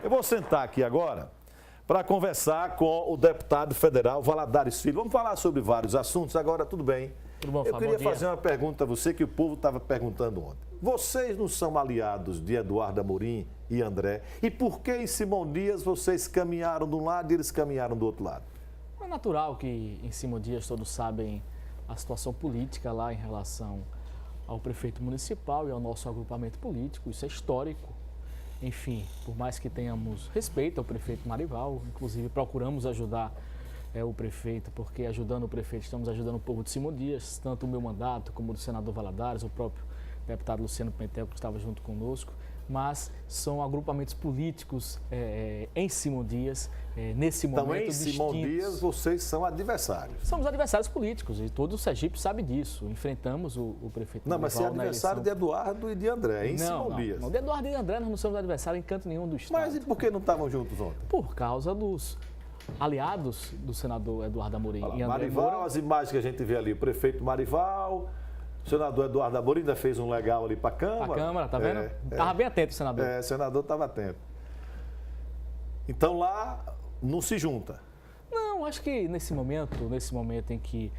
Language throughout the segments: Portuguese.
Eu vou sentar aqui agora para conversar com o deputado federal Valadares Filho. Vamos falar sobre vários assuntos. Agora, tudo bem? Tudo bom, Fábio? Eu queria fazer uma pergunta a você que o povo estava perguntando ontem. Vocês não são aliados de Eduardo Amorim e André? E por que em Simão Dias vocês caminharam de um lado e eles caminharam do outro lado? É natural que em Simão Dias todos sabem a situação política lá em relação ao prefeito municipal e ao nosso agrupamento político. Isso é histórico. Enfim, por mais que tenhamos respeito ao prefeito Marival, inclusive procuramos ajudar o prefeito, porque ajudando o prefeito estamos ajudando o povo de Simão Dias, tanto o meu mandato como o do senador Valadares, o próprio deputado Luciano Pentel, que estava junto conosco, mas são agrupamentos políticos em Simão Dias, nesse momento Então, em Simão Dias, vocês são adversários. Somos adversários políticos e todo o Sergipe sabe disso. Enfrentamos o prefeito Não, mas você é adversário de Eduardo e de André, em Simão Dias. Não, de Eduardo e André nós não somos adversários em canto nenhum do estado. Mas e por que não estavam juntos ontem? Por causa dos aliados do senador Eduardo Amorim e André Marival, Moura. as imagens que a gente vê ali, o prefeito Marival, o senador Eduardo Amorim ainda fez um legal ali para a Câmara. Para a Câmara, tá vendo? Estava bem atento o senador. O senador estava atento. Então lá não se junta. Não, acho que nesse momento em que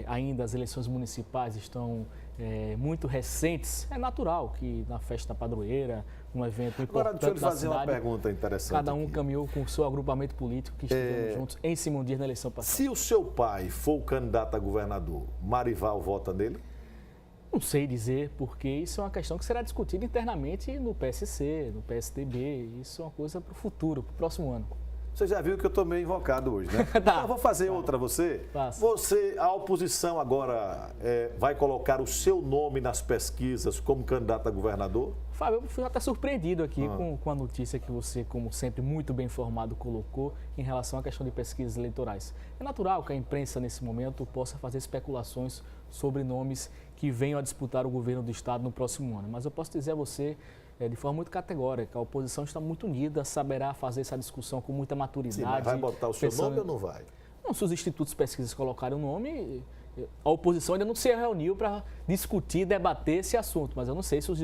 ainda as eleições municipais estão muito recentes, é natural que na festa padroeira, um evento importante Agora, deixa eu lhe da fazer cidade, uma pergunta interessante. cada um aqui. caminhou com o seu agrupamento político que estivemos juntos em Simão Dias na eleição passada. Se o seu pai for o candidato a governador, Marival vota nele? Não sei dizer, porque isso é uma questão que será discutida internamente no PSC, no PSDB. Isso é uma coisa para o futuro, para o próximo ano. Você já viu que eu estou meio invocado hoje, né? Tá. Então, eu vou fazer outra a você. Faça. A oposição agora vai colocar o seu nome nas pesquisas como candidato a governador? Fábio, eu fui até surpreendido aqui com a notícia que você, como sempre, muito bem informado, colocou em relação à questão de pesquisas eleitorais. É natural que a imprensa, nesse momento, possa fazer especulações sobre nomes que venham a disputar o governo do Estado no próximo ano. Mas eu posso dizer a você, de forma muito categórica, a oposição está muito unida, saberá fazer essa discussão com muita maturidade. Sim, mas vai botar o seu nome ou não vai? Não, se os institutos de pesquisas colocarem o nome, a oposição ainda não se reuniu para discutir, debater esse assunto, mas eu não sei se os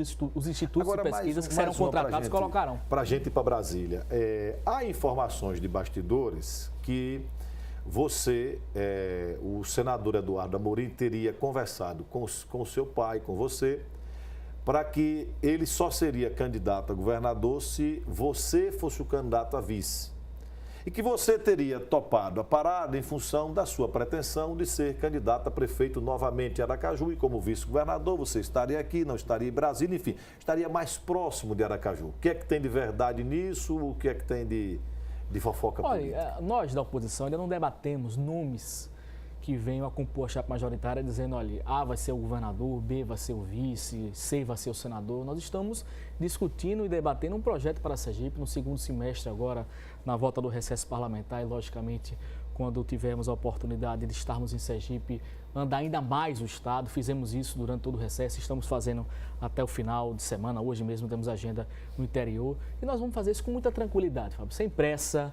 institutos Agora, de pesquisas que serão mais uma contratados colocarão. Para a gente ir para Brasília, há informações de bastidores que você, o senador Eduardo Amorim, teria conversado com o seu pai, com você, para que ele só seria candidato a governador se você fosse o candidato a vice. E que você teria topado a parada em função da sua pretensão de ser candidato a prefeito novamente em Aracaju e como vice-governador você estaria aqui, não estaria em Brasília, enfim, estaria mais próximo de Aracaju. O que é que tem de verdade nisso? O que é que tem de fofoca política? Olha, nós da oposição ainda não debatemos nomes que venham a compor a chapa majoritária dizendo, olha, A vai ser o governador, B vai ser o vice, C vai ser o senador. Nós estamos discutindo e debatendo um projeto para a Sergipe no segundo semestre agora, na volta do recesso parlamentar e, logicamente, quando tivermos a oportunidade de estarmos em Sergipe, andar ainda mais o Estado. Fizemos isso durante todo o recesso, estamos fazendo até o final de semana. Hoje mesmo temos agenda no interior e nós vamos fazer isso com muita tranquilidade, Fábio, sem pressa,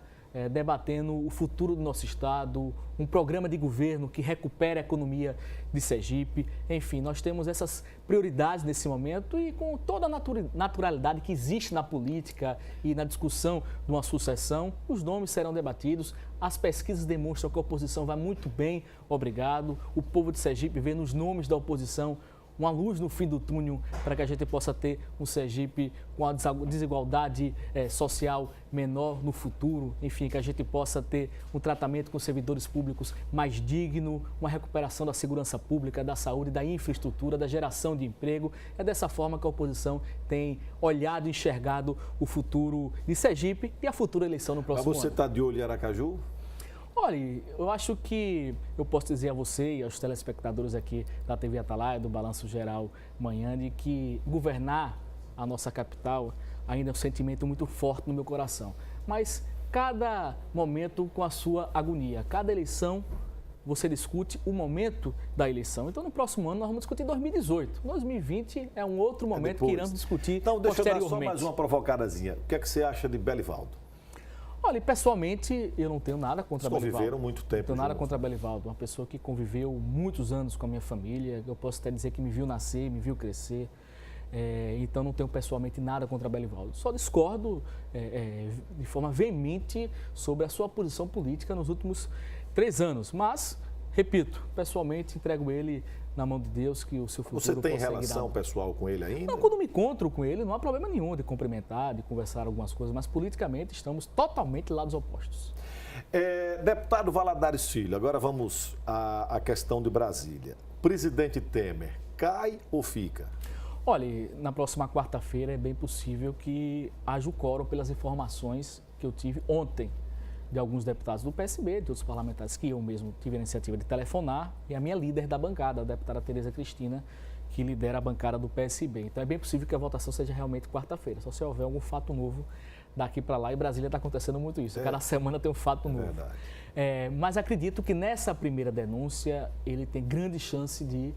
debatendo o futuro do nosso Estado, um programa de governo que recupere a economia de Sergipe. Enfim, nós temos essas prioridades nesse momento e com toda a naturalidade que existe na política e na discussão de uma sucessão, os nomes serão debatidos. As pesquisas demonstram que a oposição vai muito bem, obrigado. O povo de Sergipe vê nos nomes da oposição uma luz no fim do túnel para que a gente possa ter um Sergipe com a desigualdade social menor no futuro, enfim, que a gente possa ter um tratamento com servidores públicos mais digno, uma recuperação da segurança pública, da saúde, da infraestrutura, da geração de emprego. É dessa forma que a oposição tem olhado e enxergado o futuro de Sergipe e a futura eleição no próximo ano. Mas você está de olho em Aracaju? Olha, eu acho que eu posso dizer a você e aos telespectadores aqui da TV Atalaia, do Balanço Geral Manhã, de que governar a nossa capital ainda é um sentimento muito forte no meu coração. Mas cada momento com a sua agonia, cada eleição você discute o momento da eleição. Então, no próximo ano, nós vamos discutir 2018. 2020 é um outro momento que iremos discutir então, deixa posteriormente. eu dar só mais uma provocadazinha. O que é que você acha de Belivaldo? Olha, pessoalmente, eu não tenho nada contra Belivaldo. Conviveram muito tempo. Não tenho nada contra Belivaldo. Uma pessoa que conviveu muitos anos com a minha família. Eu posso até dizer que me viu nascer, me viu crescer. então não tenho pessoalmente nada contra Belivaldo. Só discordo de forma veemente sobre a sua posição política nos últimos 3 anos. Mas, repito, pessoalmente entrego ele na mão de Deus, que o seu futuro Você tem possa relação pessoal com ele ainda? Não, quando me encontro com ele, não há problema nenhum de cumprimentar, de conversar algumas coisas, mas politicamente estamos totalmente lados opostos. Deputado Valadares Filho, agora vamos à questão de Brasília. Presidente Temer, cai ou fica? Olha, na próxima quarta-feira é bem possível que haja o quórum pelas informações que eu tive ontem de alguns deputados do PSB, de outros parlamentares que eu mesmo tive a iniciativa de telefonar, e a minha líder da bancada, a deputada Tereza Cristina, que lidera a bancada do PSB. Então é bem possível que a votação seja realmente quarta-feira, só se houver algum fato novo daqui para lá, e Brasília está acontecendo muito isso, cada semana tem um fato novo. Verdade. Mas acredito que nessa primeira denúncia ele tem grande chance de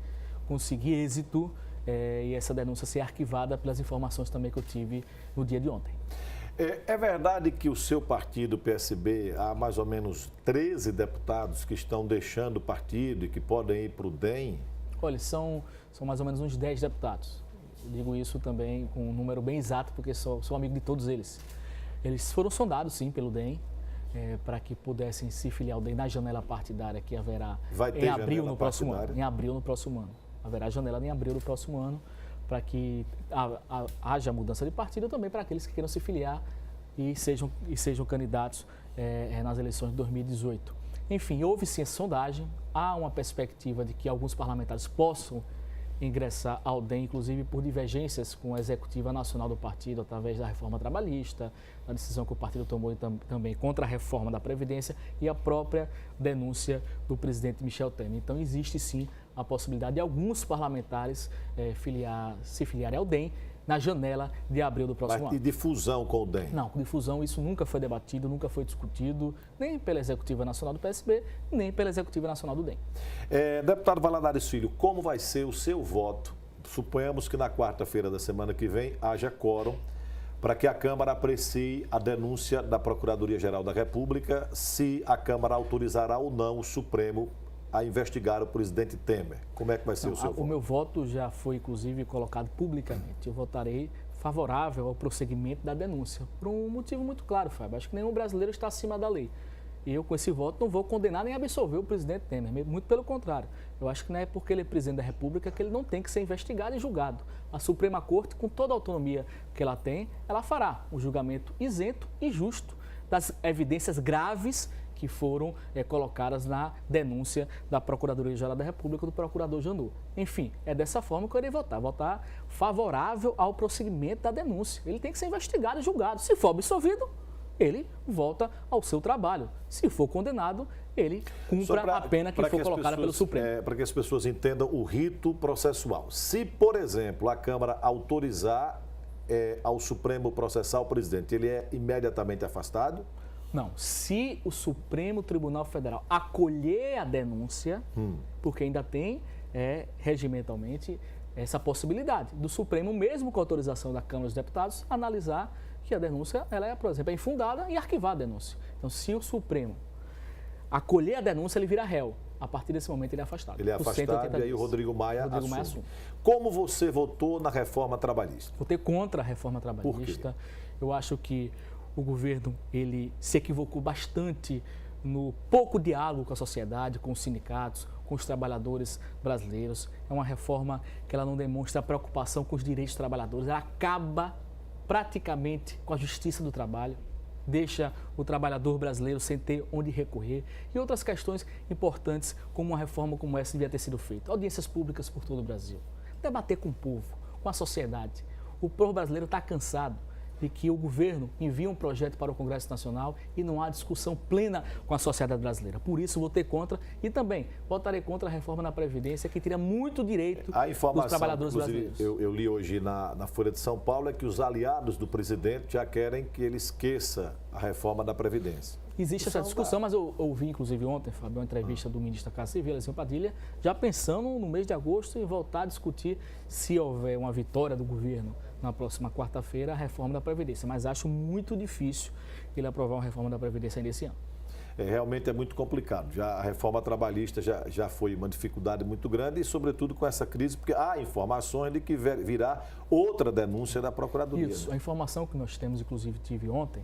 conseguir êxito e essa denúncia ser arquivada pelas informações também que eu tive no dia de ontem. É verdade que o seu partido, o PSB, há mais ou menos 13 deputados que estão deixando o partido e que podem ir para o DEM? Olha, são mais ou menos uns 10 deputados. Eu digo isso também com um número bem exato, porque sou amigo de todos eles. Eles foram sondados, sim, pelo DEM, para que pudessem se filiar ao DEM na janela partidária que haverá em abril no próximo ano. Haverá janela em abril do próximo ano, para que haja mudança de partido também para aqueles que queiram se filiar e sejam candidatos nas eleições de 2018. Enfim, houve sim essa sondagem, há uma perspectiva de que alguns parlamentares possam ingressar ao DEM, inclusive por divergências com a executiva nacional do partido, através da reforma trabalhista, da decisão que o partido tomou também contra a reforma da Previdência e a própria denúncia do presidente Michel Temer. Então, existe sim a possibilidade de alguns parlamentares se filiarem ao DEM na janela de abril do próximo ano. E de fusão com o DEM? Não, de fusão isso nunca foi debatido, nunca foi discutido, nem pela Executiva Nacional do PSB, nem pela Executiva Nacional do DEM. Deputado Valadares Filho, como vai ser o seu voto? Suponhamos que na quarta-feira da semana que vem haja quórum para que a Câmara aprecie a denúncia da Procuradoria-Geral da República, se a Câmara autorizará ou não o Supremo a investigar o presidente Temer. Como é que vai ser o seu voto? O meu voto já foi, inclusive, colocado publicamente. Eu votarei favorável ao prosseguimento da denúncia, por um motivo muito claro, Fábio. Acho que nenhum brasileiro está acima da lei. E eu, com esse voto, não vou condenar nem absolver o presidente Temer. Muito pelo contrário. Eu acho que não é porque ele é presidente da República que ele não tem que ser investigado e julgado. A Suprema Corte, com toda a autonomia que ela tem, ela fará um julgamento isento e justo das evidências graves que foram colocadas na denúncia da Procuradoria-Geral da República, do procurador Janot. Enfim, é dessa forma que eu irei votar. Votar favorável ao prosseguimento da denúncia. Ele tem que ser investigado e julgado. Se for absolvido, ele volta ao seu trabalho. Se for condenado, ele cumpra a pena que for colocada pelo Supremo. Para que as pessoas entendam o rito processual. Se, por exemplo, a Câmara autorizar ao Supremo processar o presidente, ele é imediatamente afastado? Não, se o Supremo Tribunal Federal acolher a denúncia, porque ainda tem regimentalmente essa possibilidade do Supremo, mesmo com a autorização da Câmara dos Deputados, analisar que a denúncia, ela é, por exemplo, infundada e arquivar a denúncia. Então, se o Supremo acolher a denúncia, ele vira réu. A partir desse momento, ele é afastado. Ele é afastado e aí o Rodrigo Maia assume. Como você votou na reforma trabalhista? Votei contra a reforma trabalhista. Por quê? Eu acho que o governo ele se equivocou bastante no pouco diálogo com a sociedade, com os sindicatos, com os trabalhadores brasileiros. É uma reforma que ela não demonstra preocupação com os direitos dos trabalhadores, ela acaba praticamente com a justiça do trabalho, deixa o trabalhador brasileiro sem ter onde recorrer e outras questões importantes como uma reforma como essa devia ter sido feita. Audiências públicas por todo o Brasil, debater com o povo, com a sociedade. O povo brasileiro está cansado de que o governo envia um projeto para o Congresso Nacional e não há discussão plena com a sociedade brasileira. Por isso, votei contra e também votarei contra a reforma da Previdência, que tira muito direito dos trabalhadores brasileiros. Eu li hoje na Folha de São Paulo, é que os aliados do presidente já querem que ele esqueça a reforma da Previdência. Existe essa discussão, mas eu ouvi, inclusive, ontem, Fábio, uma entrevista do ministro da Casa Civil, Alessandro Padilha, já pensando no mês de agosto em voltar a discutir, se houver uma vitória do governo na próxima quarta-feira, a reforma da Previdência. Mas acho muito difícil ele aprovar uma reforma da Previdência ainda esse ano. realmente é muito complicado. A reforma trabalhista já foi uma dificuldade muito grande e, sobretudo, com essa crise, porque há informações de que virá outra denúncia da Procuradoria. Isso, né? a informação que nós temos, inclusive tive ontem,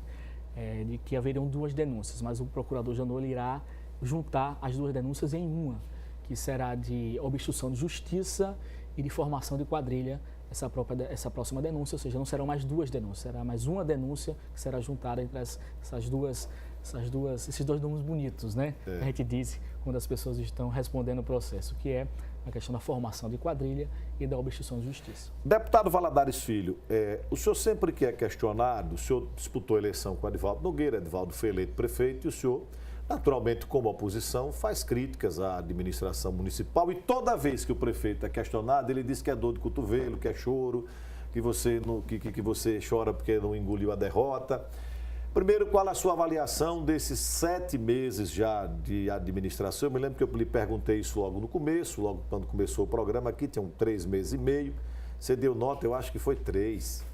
é de que haveriam 2 denúncias, mas o procurador Janot irá juntar as 2 denúncias em uma, que será de obstrução de justiça e de formação de quadrilha, essa próxima denúncia, ou seja, não serão mais 2 denúncias, será mais uma denúncia que será juntada entre esses 2 nomes bonitos, né? A gente diz quando as pessoas estão respondendo o processo, que é a questão da formação de quadrilha e da obstrução de justiça. Deputado Valadares Filho, o senhor sempre que é questionado, o senhor disputou a eleição com Edivaldo Nogueira, Edivaldo foi eleito prefeito e o senhor, naturalmente, como oposição, faz críticas à administração municipal e toda vez que o prefeito é questionado, ele diz que é dor de cotovelo, que é choro, que você chora porque não engoliu a derrota. Primeiro, qual a sua avaliação desses 7 meses já de administração? Eu me lembro que eu lhe perguntei isso logo no começo, logo quando começou o programa aqui, tinham 3 meses e meio. Você deu nota, eu acho que foi 3.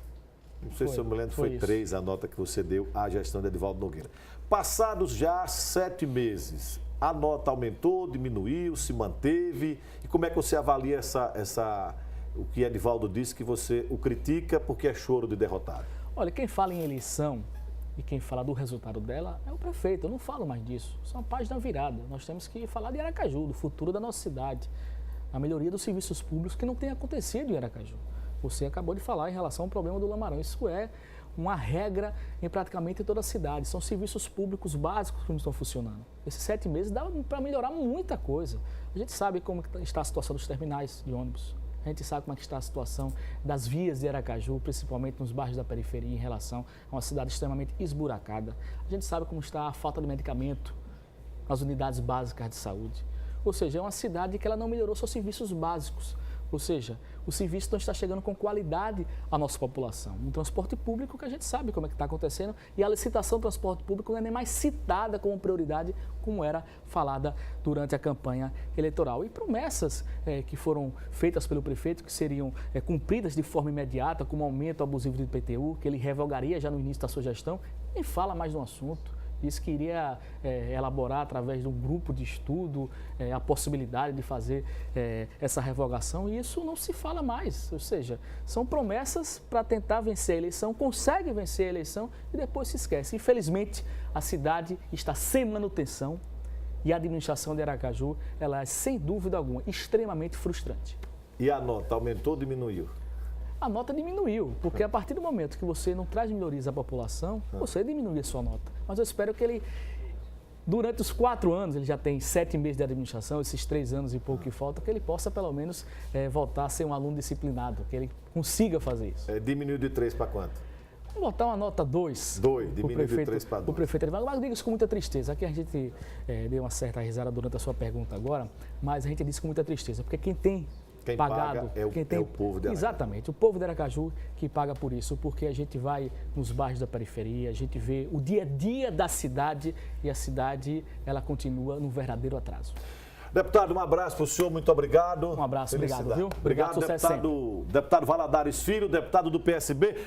Não sei se eu me lembro, foi 3 a nota que você deu à gestão de Edivaldo Nogueira. Passados já 7 meses, a nota aumentou, diminuiu, se manteve? E como é que você avalia o que Edivaldo disse, que você o critica porque é choro de derrotado? Olha, quem fala em eleição e quem fala do resultado dela é o prefeito. Eu não falo mais disso. Isso é uma página virada. Nós temos que falar de Aracaju, do futuro da nossa cidade, a melhoria dos serviços públicos que não tem acontecido em Aracaju. Você acabou de falar em relação ao problema do Lamarão. Isso é uma regra em praticamente toda a cidade. São serviços públicos básicos que não estão funcionando. Esses 7 meses dá para melhorar muita coisa. A gente sabe como está a situação dos terminais de ônibus. A gente sabe como é que está a situação das vias de Aracaju, principalmente nos bairros da periferia, em relação a uma cidade extremamente esburacada. A gente sabe como está a falta de medicamento nas unidades básicas de saúde. Ou seja, é uma cidade que ela não melhorou seus serviços básicos. Ou seja, o serviço não está chegando com qualidade à nossa população. Um transporte público que a gente sabe como é que está acontecendo e a licitação do transporte público não é nem mais citada como prioridade como era falada durante a campanha eleitoral. E promessas que foram feitas pelo prefeito que seriam cumpridas de forma imediata, como aumento abusivo do IPTU, que ele revogaria já no início da sua gestão, nem fala mais no assunto. Disse que iria elaborar, através de um grupo de estudo, a possibilidade de fazer essa revogação, e isso não se fala mais. Ou seja, são promessas para tentar vencer a eleição, consegue vencer a eleição e depois se esquece. Infelizmente, a cidade está sem manutenção e a administração de Aracaju, ela é, sem dúvida alguma, extremamente frustrante. E a nota aumentou ou diminuiu? A nota diminuiu, porque a partir do momento que você não traz melhorias à população, você diminui a sua nota. Mas eu espero que ele, durante os 4 anos, ele já tem 7 meses de administração, esses 3 anos e pouco que faltam, que ele possa pelo menos voltar a ser um aluno disciplinado, que ele consiga fazer isso. Diminuiu de 3 para quanto? Vou botar uma nota 2. 2, diminuiu de 3 para 2. O prefeito Edivaldo, mas diga isso com muita tristeza. Aqui a gente deu uma certa risada durante a sua pergunta agora, mas a gente disse com muita tristeza, porque quem tem pagado, é o povo de Aracaju. Exatamente, o povo de Aracaju que paga por isso, porque a gente vai nos bairros da periferia, a gente vê o dia a dia da cidade e a cidade, ela continua num verdadeiro atraso. Deputado, um abraço para o senhor, muito obrigado. Um abraço, obrigado, viu? Obrigado, deputado Valadares Filho, deputado do PSB.